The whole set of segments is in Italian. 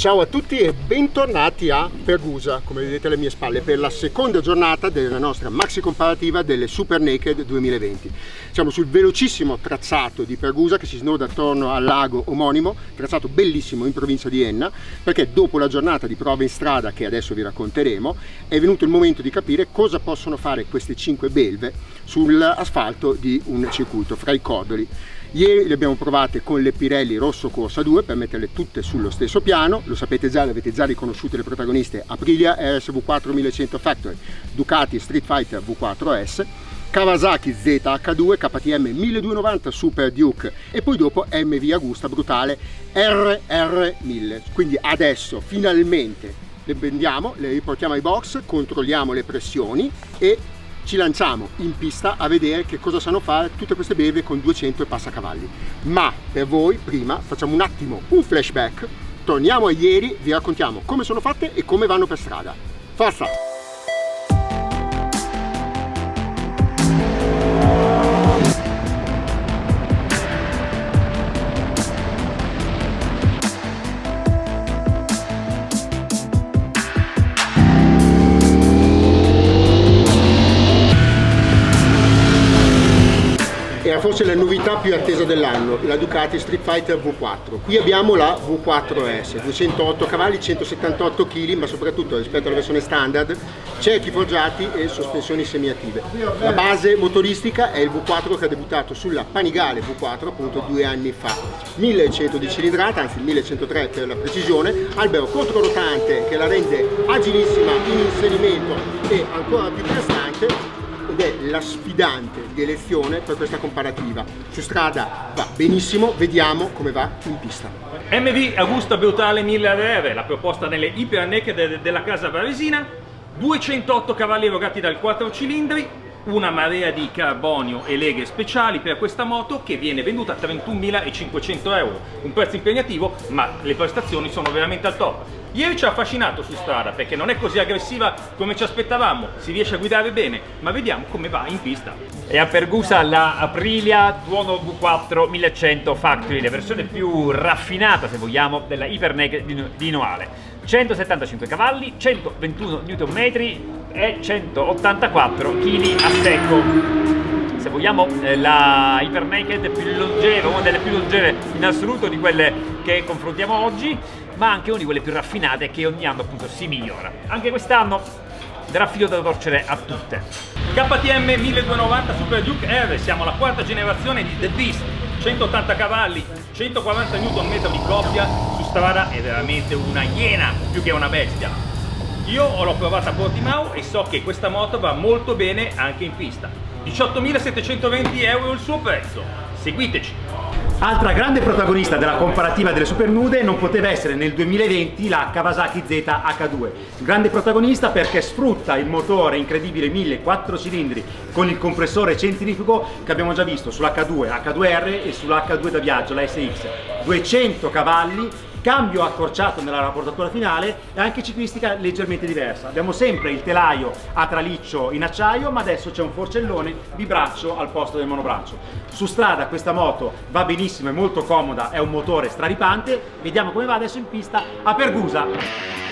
Ciao a tutti e bentornati a Pergusa, come vedete alle mie spalle, per la seconda giornata della nostra maxi comparativa delle Super Naked 2020. Siamo sul velocissimo tracciato di Pergusa che si snoda attorno al lago omonimo, tracciato bellissimo in provincia di Enna, perché dopo la giornata di prove in strada che adesso vi racconteremo, è venuto il momento di capire cosa possono fare queste 5 belve sull'asfalto di un circuito fra i cordoli. Ieri le abbiamo provate con le Pirelli Rosso Corsa 2 per metterle tutte sullo stesso piano, lo sapete già, le avete già riconosciute le protagoniste: Aprilia RSV4 1100 Factory, Ducati Street Fighter V4S, Kawasaki ZH2, KTM 1290 Super Duke e poi dopo MV Agusta Brutale RR1000. Quindi adesso finalmente le prendiamo, le riportiamo ai box, controlliamo le pressioni e ci lanciamo in pista a vedere che cosa sanno fare tutte queste belve con 200 e passa cavalli. Ma per voi prima facciamo un attimo un flashback, torniamo a ieri, vi raccontiamo come sono fatte e come vanno per strada. Forza! Era forse la novità più attesa dell'anno, la Ducati Street Fighter V4. Qui abbiamo la V4S, 208 cavalli, 178 kg, ma soprattutto rispetto alla versione standard, cerchi forgiati e sospensioni semiattive. La base motoristica è il V4 che ha debuttato sulla Panigale V4 appunto 2 anni fa. 1100 di cilindrata, anzi 1103 per la precisione, albero controrotante che la rende agilissima in inserimento e ancora più prestante, ed è la sfidante di elezione per questa comparativa. Su strada va benissimo, vediamo come va in pista. MV Agusta Brutale 1000 RR, la proposta nelle Hyper Naked della casa varesina, 208 cavalli erogati dal 4 cilindri, una marea di carbonio e leghe speciali per questa moto che viene venduta a 31.500 euro, un prezzo impegnativo ma le prestazioni sono veramente al top. Ieri ci ha affascinato su strada perché non è così aggressiva come ci aspettavamo, si riesce a guidare bene, ma vediamo come va in pista. E a Pergusa la Aprilia Tuono V4 1100 Factory, la versione più raffinata se vogliamo della Hyper Naked di Noale. 175 cavalli, 121 Nm e 184 kg a secco. Se vogliamo la Hyper Naked più longeva, una delle più longeve in assoluto di quelle che confrontiamo oggi, ma anche una di quelle più raffinate che ogni anno appunto si migliora. Anche quest'anno darà filo da torcere a tutte. KTM 1290 Super Duke R, siamo alla quarta generazione di The Beast, 180 cavalli, 140 Nm di coppia, su strada è veramente una iena più che una bestia. Io l'ho provata a Portimao e so che questa moto va molto bene anche in pista. 18.720 euro il suo prezzo, seguiteci! Altra grande protagonista della comparativa delle super nude non poteva essere nel 2020 la Kawasaki ZH2. Grande protagonista perché sfrutta il motore incredibile 1004 cilindri con il compressore centrifugo che abbiamo già visto sull'H2, H2R e sull'H2 da viaggio, la SX. 200 cavalli, cambio accorciato nella rapportatura finale e anche ciclistica leggermente diversa. Abbiamo sempre il telaio a traliccio in acciaio, ma adesso c'è un forcellone bibraccio al posto del monobraccio. Su strada questa moto va benissimo, è molto comoda, è un motore straripante. Vediamo come va adesso in pista a Pergusa.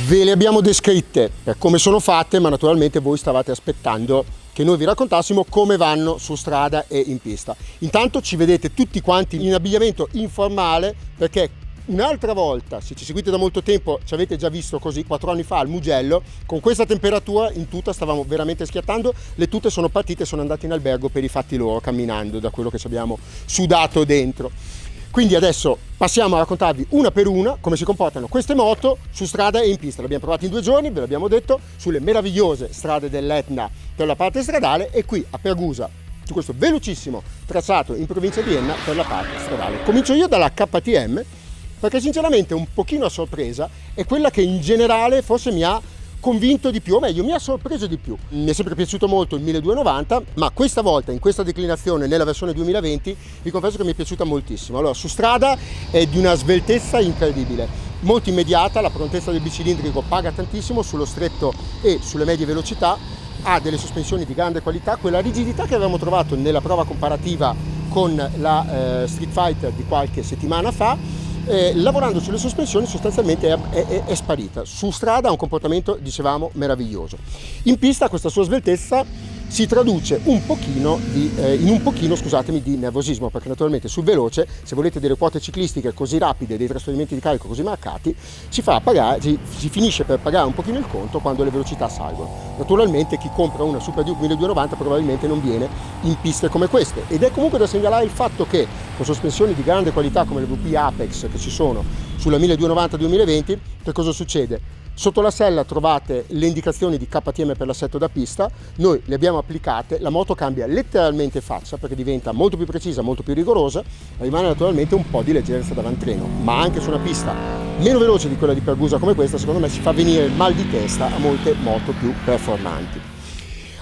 Ve le abbiamo descritte per come sono fatte, ma naturalmente voi stavate aspettando che noi vi raccontassimo come vanno su strada e in pista. Intanto ci vedete tutti quanti in abbigliamento informale, perché un'altra volta, se ci seguite da molto tempo, ci avete già visto così 4 anni fa al Mugello, con questa temperatura in tuta stavamo veramente schiattando, le tute sono partite e sono andate in albergo per i fatti loro camminando, da quello che ci abbiamo sudato dentro. Quindi adesso passiamo a raccontarvi una per una come si comportano queste moto su strada e in pista. Le abbiamo provate in 2 giorni, ve l'abbiamo detto, sulle meravigliose strade dell'Etna per la parte stradale e qui a Pergusa su questo velocissimo tracciato in provincia di Enna per la parte stradale. Comincio io dalla KTM perché sinceramente un pochino a sorpresa è quella che in generale forse mi ha convinto di più, o meglio mi ha sorpreso di più. Mi è sempre piaciuto molto il 1290, ma questa volta in questa declinazione nella versione 2020 vi confesso che mi è piaciuta moltissimo. Allora, su strada è di una sveltezza incredibile, molto immediata, la prontezza del bicilindrico paga tantissimo sullo stretto e sulle medie velocità, ha delle sospensioni di grande qualità, quella rigidità che avevamo trovato nella prova comparativa con la Street Fighter di qualche settimana fa. Lavorando sulle sospensioni sostanzialmente è sparita. Su strada ha un comportamento, dicevamo, meraviglioso. In pista questa sua sveltezza si traduce in un pochino di nervosismo, perché naturalmente sul veloce, se volete delle quote ciclistiche così rapide, dei trasferimenti di carico così marcati, si finisce per pagare un pochino il conto quando le velocità salgono. Naturalmente chi compra una Super Duke 1290 probabilmente non viene in piste come queste, ed è comunque da segnalare il fatto che con sospensioni di grande qualità come le VP Apex che ci sono sulla 1290 2020, che cosa succede? Sotto la sella trovate le indicazioni di KTM per l'assetto da pista, noi le abbiamo applicate, la moto cambia letteralmente faccia perché diventa molto più precisa, molto più rigorosa, rimane naturalmente un po' di leggerezza davantreno, ma anche su una pista meno veloce di quella di Pergusa come questa, secondo me si fa venire il mal di testa a molte moto più performanti.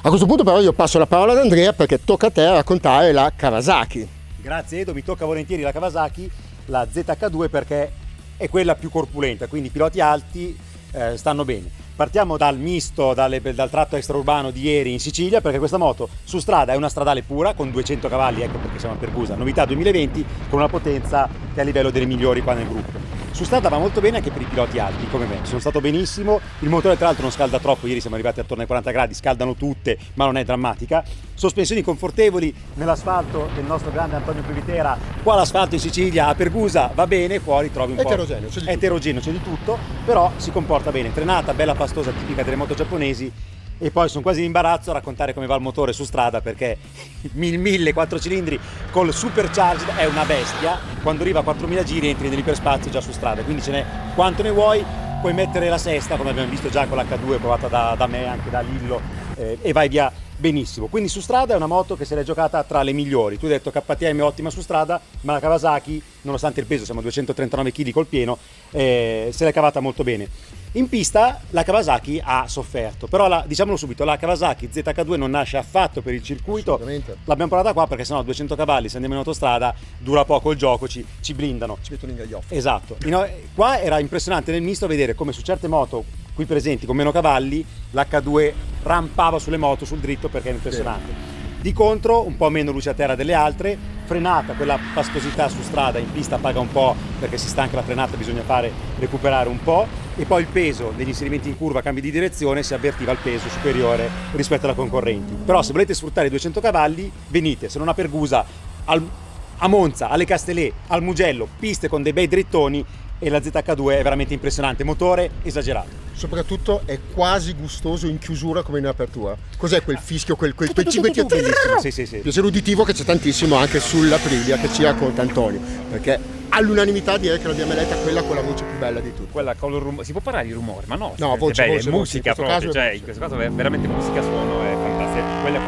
A questo punto però io passo la parola ad Andrea perché tocca a te raccontare la Kawasaki. Grazie Edo, mi tocca volentieri la Kawasaki, la ZH2 perché è quella più corpulenta, quindi i piloti alti stanno bene. Partiamo dal misto, dal tratto extraurbano di ieri in Sicilia, perché questa moto su strada è una stradale pura con 200 cavalli, ecco perché siamo a Pergusa, novità 2020 con una potenza che è a livello delle migliori qua nel gruppo. Su strada va molto bene anche per i piloti alti come me, sono stato benissimo, il motore tra l'altro non scalda troppo, ieri siamo arrivati attorno ai 40 gradi, scaldano tutte ma non è drammatica, sospensioni confortevoli nell'asfalto del nostro grande Antonio Privitera, qua l'asfalto in Sicilia a Pergusa va bene, fuori trovi un po' eterogeneo, c'è di tutto, però si comporta bene, frenata bella pastosa tipica delle moto giapponesi. E poi sono quasi in imbarazzo a raccontare come va il motore su strada perché il 1000 4 cilindri col supercharged è una bestia, quando arriva a 4000 giri entri nell'iperspazio già su strada, quindi ce n'è quanto ne vuoi, puoi mettere la sesta come abbiamo visto già con l'H2 provata da me, anche da Lillo, e vai via benissimo. Quindi su strada è una moto che se l'è giocata tra le migliori. Tu hai detto KTM è ottima su strada, ma la Kawasaki, nonostante il peso, siamo a 239 kg col pieno, se l'è cavata molto bene. In pista la Kawasaki ha sofferto, però diciamolo subito, la Kawasaki ZH2 non nasce affatto per il circuito, l'abbiamo provata qua perché sennò 200 cavalli, se andiamo in autostrada, dura poco il gioco, ci blindano. Ci mettono in gaglioffa. Esatto. Qua era impressionante nel misto vedere come su certe moto qui presenti con meno cavalli l'H2 rampava sulle moto sul dritto perché è impressionante. Di contro un po' meno luce a terra delle altre, frenata, quella pastosità su strada, in pista paga un po' perché si stanca la frenata, bisogna recuperare un po', e poi il peso degli inserimenti in curva, cambi di direzione, si avvertiva il peso superiore rispetto alla concorrenti. Però se volete sfruttare i 200 cavalli venite, se non a Pergusa, a Monza, alle Castellet, al Mugello, piste con dei bei drittoni, e la ZH2 è veramente impressionante, motore esagerato. Soprattutto è quasi gustoso in chiusura come in apertura. Cos'è quel fischio, quel cinguettio? Sì. Piacere uditivo che c'è tantissimo anche sull'Aprilia che ci racconta Antonio, perché all'unanimità direi che l'abbiamo eletta quella con la voce più bella di tutte. Quella con il rumore, si può parlare di rumore, ma no, voce, è musica proprio, cioè in questo caso è veramente musica, suono, è fantastica. Quella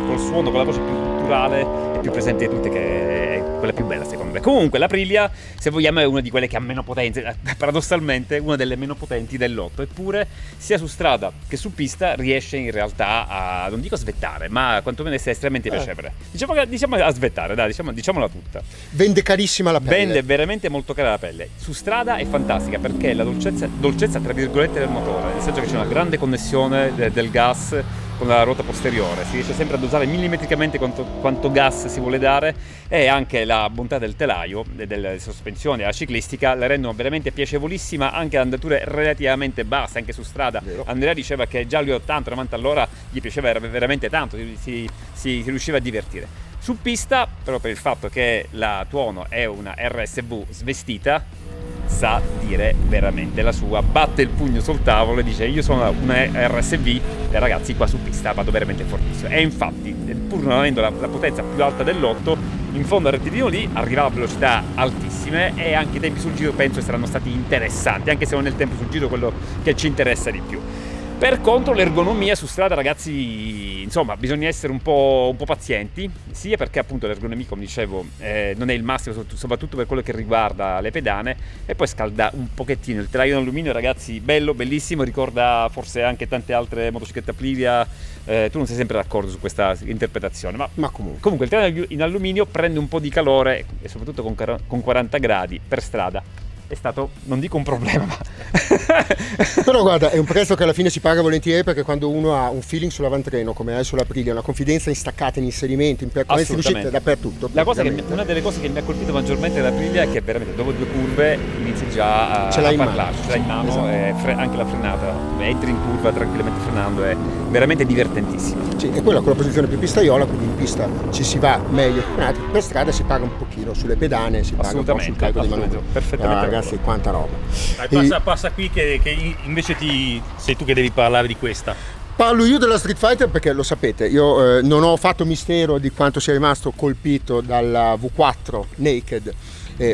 col suono, con la voce più culturale e più presente di tutte, che è quella più bella secondo me. Comunque l'Aprilia, se vogliamo, è una di quelle che ha meno potenza, paradossalmente una delle meno potenti del lotto, eppure sia su strada che su pista riesce in realtà a, non dico svettare, ma quantomeno essere estremamente piacevole. Diciamo a svettare, dai, diciamola tutta. Vende carissima la pelle. Vende veramente molto cara la pelle. Su strada è fantastica perché la dolcezza tra virgolette del motore, nel senso che c'è una grande connessione del gas con la ruota posteriore, si riesce sempre a dosare millimetricamente quanto gas si vuole dare, e anche la bontà del telaio e delle sospensioni, la ciclistica la rendono veramente piacevolissima anche ad andature relativamente basse, anche su strada. Vero. Andrea diceva che già lui 80-90 all'ora gli piaceva veramente tanto, si riusciva a divertire. Su pista, però per il fatto che la Tuono è una RSV svestita, sa dire veramente la sua, batte il pugno sul tavolo e dice: io sono una RSV e ragazzi qua su pista vado veramente fortissimo. E infatti, pur non avendo la potenza più alta del lotto, in fondo al rettilineo lì arrivava a velocità altissime e anche i tempi sul giro penso saranno stati interessanti, anche se non è il tempo sul giro quello che ci interessa di più. Per contro l'ergonomia su strada, ragazzi, insomma, bisogna essere un po' pazienti, sia perché appunto l'ergonomia, come dicevo, non è il massimo, soprattutto per quello che riguarda le pedane, e poi scalda un pochettino. Il telaio in alluminio, ragazzi, bello, bellissimo, ricorda forse anche tante altre motociclette Aprilia. Tu non sei sempre d'accordo su questa interpretazione, ma comunque il telaio in alluminio prende un po' di calore, e soprattutto con 40 gradi per strada è stato, non dico un problema, ma però guarda, è un prezzo che alla fine si paga volentieri, perché quando uno ha un feeling sull'avantreno come hai sull'Aprilia, una confidenza in staccate, in inserimenti, in percorrenze, in uscite dappertutto. Una delle cose che mi ha colpito maggiormente dell'Aprilia è che veramente dopo 2 curve inizi già a parlarci, ce l'hai in mano, esatto. Anche la frenata, entri in curva tranquillamente frenando, è veramente divertentissimo. Sì, è quella con la posizione più pistaiola, quindi in pista ci si va meglio, per strada si paga un pochino sulle pedane, si paga un po' sul calcolo di manovra. Perfettamente. Ragazzi, quanta roba. Passa qui che invece sei tu che devi parlare di questa. Parlo io della Street Fighter perché lo sapete, io non ho fatto mistero di quanto sia rimasto colpito dalla V4 Naked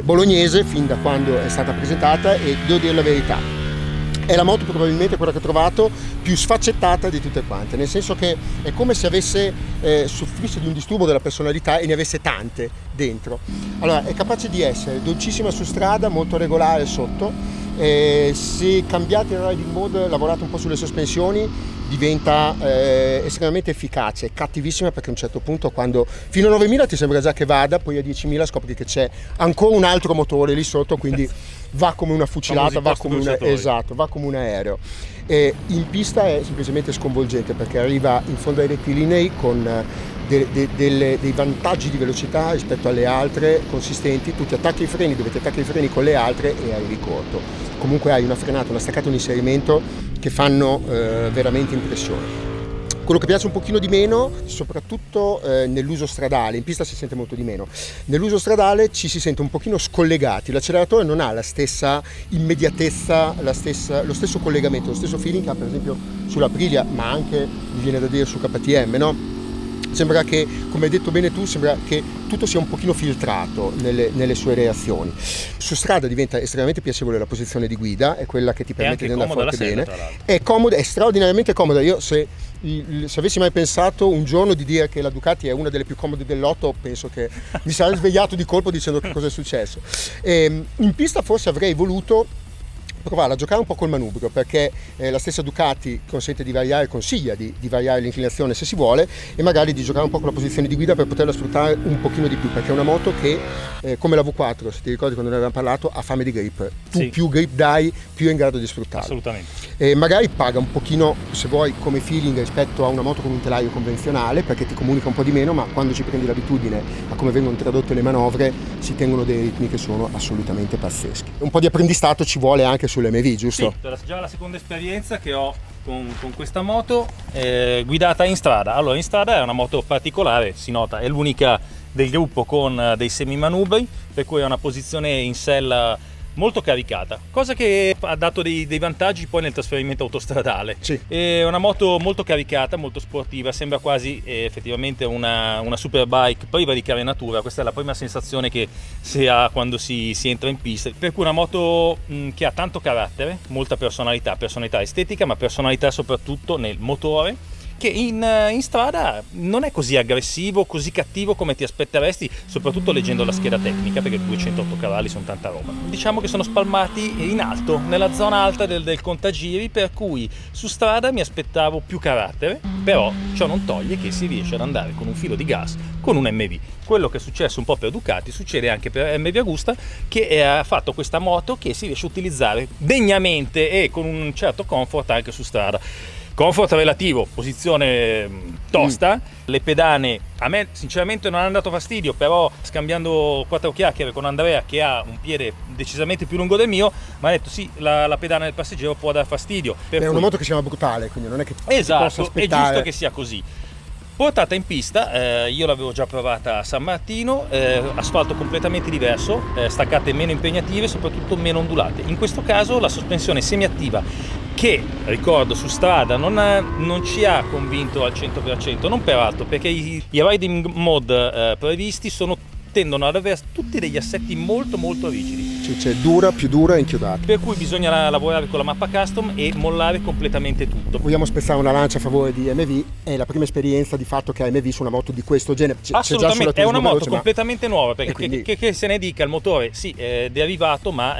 bolognese fin da quando è stata presentata, e devo dire la verità, è la moto probabilmente quella che ho trovato più sfaccettata di tutte quante, nel senso che è come se avesse soffrisse di un disturbo della personalità e ne avesse tante dentro. Allora, è capace di essere dolcissima su strada, molto regolare sotto, se cambiate il riding mode, lavorate un po' sulle sospensioni, diventa estremamente efficace, cattivissima, perché a un certo punto, quando fino a 9000 ti sembra già che vada, poi a 10.000 scopri che c'è ancora un altro motore lì sotto, quindi va come una fucilata, va come un aereo. In pista è semplicemente sconvolgente, perché arriva in fondo ai rettilinei con dei vantaggi di velocità rispetto alle altre consistenti. Tu ti attacchi i freni dove ti attacchi i freni con le altre e arrivi corto. Comunque hai una frenata, una staccata, un inserimento che fanno veramente impressione. Quello che piace un pochino di meno, soprattutto nell'uso stradale, in pista si sente molto di meno, nell'uso stradale ci si sente un pochino scollegati, l'acceleratore non ha la stessa immediatezza, lo stesso collegamento, lo stesso feeling che ha per esempio sull'Aprilia, ma anche, mi viene da dire, su KTM, no? Sembra che, come hai detto bene tu, sembra che tutto sia un pochino filtrato nelle sue reazioni. Su strada diventa estremamente piacevole la posizione di guida, è quella che ti permette di andare forte bene. È comoda, è straordinariamente comoda. Io se avessi mai pensato un giorno di dire che la Ducati è una delle più comode del lotto, penso che mi sarei svegliato di colpo dicendo che cosa è successo. In pista forse avrei voluto provare a giocare un po' col manubrio, perché la stessa Ducati consiglia di variare l'inclinazione se si vuole, e magari di giocare un po' con la posizione di guida per poterla sfruttare un pochino di più, perché è una moto che come la V4, se ti ricordi quando ne avevamo parlato, ha fame di grip. Tu più grip dai, più è in grado di sfruttarla. Assolutamente. Magari paga un pochino, se vuoi, come feeling rispetto a una moto con un telaio convenzionale, perché ti comunica un po' di meno, ma quando ci prendi l'abitudine a come vengono tradotte le manovre, si tengono dei ritmi che sono assolutamente pazzeschi. Un po' di apprendistato ci vuole anche sull'MV, giusto? Sì, già la seconda esperienza che ho con questa moto guidata in strada. Allora, in strada è una moto particolare, si nota, è l'unica del gruppo con dei semimanubri, per cui ha una posizione in sella molto caricata, cosa che ha dato dei vantaggi poi nel trasferimento autostradale. Sì. È una moto molto caricata, molto sportiva, sembra quasi effettivamente una superbike priva di carenatura. Questa è la prima sensazione che si ha quando si entra in pista, per cui una moto che ha tanto carattere, molta personalità estetica, ma personalità soprattutto nel motore, che in strada non è così aggressivo, così cattivo come ti aspetteresti, soprattutto leggendo la scheda tecnica, perché 208 cavalli sono tanta roba. Diciamo che sono spalmati in alto, nella zona alta del contagiri, per cui su strada mi aspettavo più carattere, però ciò non toglie che si riesce ad andare con un filo di gas con un MV. Quello che è successo un po' per Ducati succede anche per MV Agusta, che ha fatto questa moto che si riesce a utilizzare degnamente e con un certo comfort anche su strada. Comfort relativo, posizione tosta, le pedane a me sinceramente non hanno dato fastidio, però scambiando 4 chiacchiere con Andrea, che ha un piede decisamente più lungo del mio, mi ha detto sì, la pedana del passeggero può dar fastidio. È una moto che si chiama brutale, quindi non è che esatto, possa aspettare. È giusto che sia così. Portata in pista, io l'avevo già provata a San Martino, asfalto completamente diverso, staccate meno impegnative, soprattutto meno ondulate. In questo caso la sospensione semiattiva, che ricordo su strada non ci ha convinto al 100%, non peraltro perché i riding mode previsti sono tendono ad avere tutti degli assetti molto molto rigidi. Cioè dura, più dura e inchiodata. Per cui bisogna lavorare con la mappa custom e mollare completamente tutto. Vogliamo spezzare una lancia a favore di MV, è la prima esperienza di fatto che ha MV su una moto di questo genere. Assolutamente, è una moto veloce, completamente nuova, perché quindi... che se ne dica, il motore sì è derivato, ma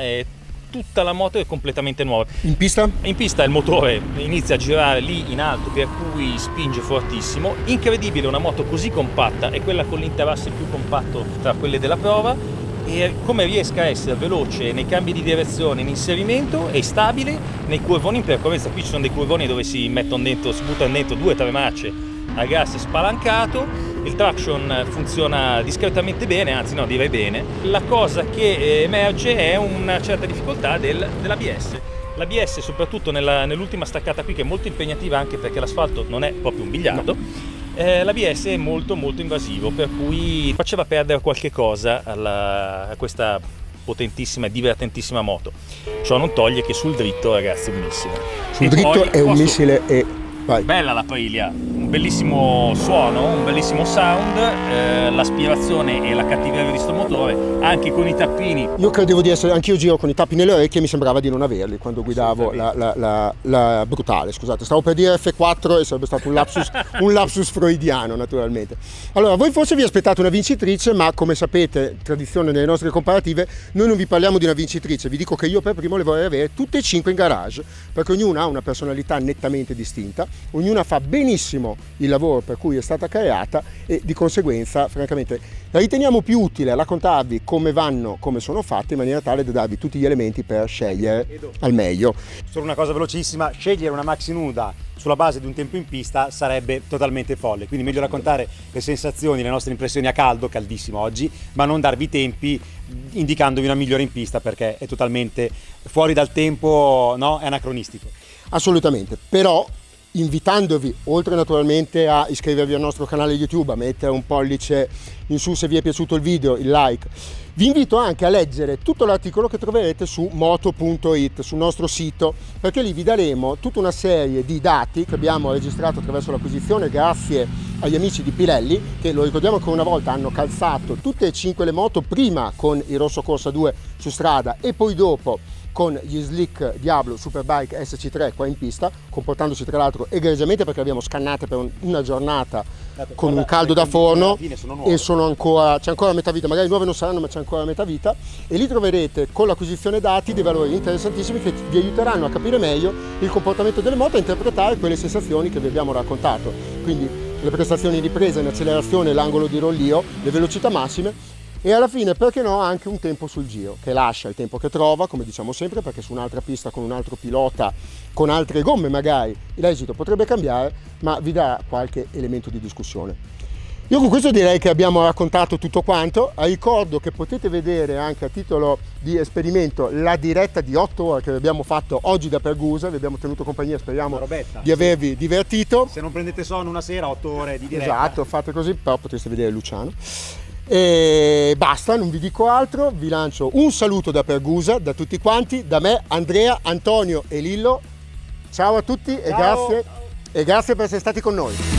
tutta la moto è completamente nuova. In pista? In pista il motore inizia a girare lì in alto, per cui spinge fortissimo. Incredibile, una moto così compatta, è quella con l'interasse più compatto tra quelle della prova, e come riesca a essere veloce nei cambi di direzione, in inserimento, e stabile nei curvoni in percorrenza. Qui ci sono dei curvoni dove si buttano dentro 2-3 marce a gas spalancato. Il traction funziona discretamente bene, anzi no, direi bene. La cosa che emerge è una certa difficoltà dell'ABS. L'ABS, soprattutto nell'ultima staccata qui, che è molto impegnativa anche perché l'asfalto non è proprio un biliardo, l'ABS è molto molto invasivo, per cui faceva perdere qualche cosa a questa potentissima e divertentissima moto. Ciò non toglie che sul dritto, ragazzi, è un missile. Sul dritto è un missile e... Vai. Bella la Aprilia, un bellissimo suono, un bellissimo sound, l'aspirazione e la cattiveria di sto motore, anche con i tappini. Io credevo di essere, anch'io giro con i tappi nelle orecchie e mi sembrava di non averli quando guidavo la brutale, scusate, stavo per dire F4 e sarebbe stato un lapsus freudiano naturalmente. Allora, voi forse vi aspettate una vincitrice, ma come sapete, tradizione nelle nostre comparative, noi non vi parliamo di una vincitrice, vi dico che io per primo le vorrei avere tutte e 5 in garage, perché ognuna ha una personalità nettamente distinta. Ognuna fa benissimo il lavoro per cui è stata creata e di conseguenza francamente la riteniamo più utile a raccontarvi come vanno, come sono fatte, in maniera tale da darvi tutti gli elementi per scegliere al meglio. Solo una cosa velocissima, scegliere una maxi nuda sulla base di un tempo in pista sarebbe totalmente folle, quindi meglio raccontare le sensazioni, le nostre impressioni a caldo, caldissimo oggi, ma non darvi i tempi indicandovi una migliore in pista, perché è totalmente fuori dal tempo, no? È anacronistico. Assolutamente, però invitandovi, oltre naturalmente a iscrivervi al nostro canale YouTube, a mettere un pollice in su se vi è piaciuto il video, il like, vi invito anche a leggere tutto l'articolo che troverete su moto.it, sul nostro sito, perché lì vi daremo tutta una serie di dati che abbiamo registrato attraverso l'acquisizione grazie agli amici di Pirelli, che lo ricordiamo che una volta hanno calzato tutte e 5 le moto, prima con il Rosso Corsa 2 su strada e poi dopo con gli Slick Diablo Superbike SC3 qua in pista, comportandosi tra l'altro egregiamente perché le abbiamo scannate per una giornata con un caldo da forno e c'è ancora metà vita, magari nuove non saranno ma c'è ancora metà vita, e lì troverete con l'acquisizione dati dei valori interessantissimi che vi aiuteranno a capire meglio il comportamento delle moto e interpretare quelle sensazioni che vi abbiamo raccontato, quindi le prestazioni di presa in accelerazione, l'angolo di rollio, le velocità massime. E alla fine, perché no, anche un tempo sul giro, che lascia il tempo che trova, come diciamo sempre, perché su un'altra pista con un altro pilota, con altre gomme magari, l'esito potrebbe cambiare, ma vi dà qualche elemento di discussione. Io con questo direi che abbiamo raccontato tutto quanto. Ricordo che potete vedere anche a titolo di esperimento la diretta di 8 ore che abbiamo fatto oggi da Pergusa, vi abbiamo tenuto compagnia, speriamo di avervi divertito. Se non prendete sonno una sera, 8 ore di diretta. Esatto, fate così, però potreste vedere Luciano. E basta, non vi dico altro, vi lancio un saluto da Pergusa, da tutti quanti, da me, Andrea, Antonio e Lillo. Ciao a tutti. Ciao. E grazie per essere stati con noi.